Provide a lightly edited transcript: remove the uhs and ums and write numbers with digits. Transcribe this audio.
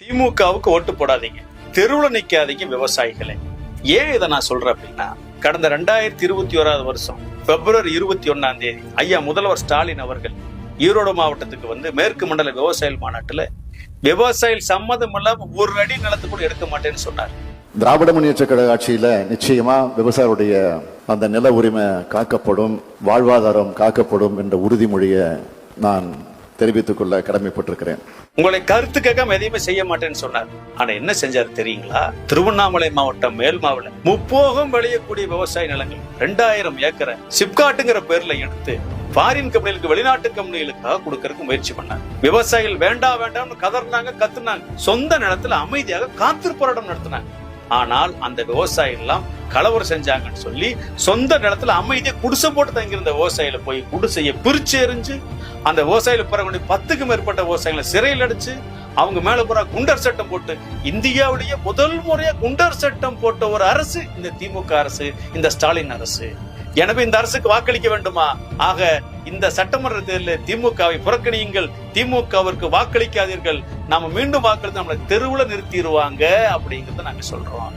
திமுகவுக்கு ஓட்டு போடாதீங்க, தெருவில் நிக்காதீங்க விவசாயிகளே. ஏன் இதை நான் சொல்றேன் அப்படின்னா, கடந்த 2021 வருஷம் பிப்ரவரி 21 ஐயா முதல்வர் ஸ்டாலின் அவர்கள் ஈரோடு மாவட்டத்துக்கு வந்து மேற்கு மண்டல விவசாயிகள் மாநாட்டுல விவசாயிகள் சம்மதம் இல்லாம ஒரு அடி நிலத்தை கூட எடுக்க மாட்டேன்னு சொன்னார். திராவிட முன்னேற்ற கழக ஆட்சியில நிச்சயமா விவசாயிகளுடைய அந்த நில உரிமை காக்கப்படும், வாழ்வாதாரம் காக்கப்படும் என்ற உறுதிமொழியை நான் தெரிவித்துக் கொள்ள கடமைப்பட்டிருக்கிறேன். உங்களை கருத்து கேட்காம எதையுமே செய்ய மாட்டேன்னு சொன்னார். ஆனா என்ன செஞ்சாரு தெரியுங்களா? திருவண்ணாமலை மாவட்டம் மேல்மாவில முப்போகம் விளையக்கூடிய விவசாய நிலங்கள் 2000 ஏக்கரை சிப்காட்டுங்கிற பேர்ல எடுத்து ஃபாரின் கம்பெனிகளுக்கு, வெளிநாட்டு கம்பெனிகளுக்காக கொடுக்கறதுக்கு முயற்சி பண்ணாங்க. விவசாயிகள் வேண்டாம் வேண்டாம்னு கதறினாங்க, கத்துனாங்க. சொந்த நிலத்துல அமைதியாக காத்திரு போராட்டம் நடத்தினாங்க. ஆனால் அந்த விவசாயிகள் எல்லாம் கலவரம் செஞ்சாங்கன்னு சொல்லி சொந்த நிலத்துல அமைதியா குடிசை போட்டு தங்கியிருந்த விவசாயிகளை போய் குடிசையை பிரிச்சு எறிஞ்சு அந்த விவசாயிகள் பிறகு 10க்கும் மேற்பட்ட விவசாயிகளை சிறையில் அடிச்சு அவங்க மேல பூரா குண்டர் சட்டம் போட்டு, இந்தியாவிலேயே முதல் முறையா குண்டர் சட்டம் போட்ட ஒரு அரசு இந்த திமுக அரசு, இந்த ஸ்டாலின் அரசு. எனவே இந்த அரசுக்கு வாக்களிக்க வேண்டுமா? ஆக இந்த சட்டமன்ற தேர்தலில் திமுகவை புறக்கணியுங்கள், திமுகவிற்கு வாக்களிக்காதீர்கள். நாம மீண்டும் வாக்களித்து நம்மளை தெருவுல நிறுத்திடுவாங்க அப்படிங்கறத நாங்க சொல்றோம்.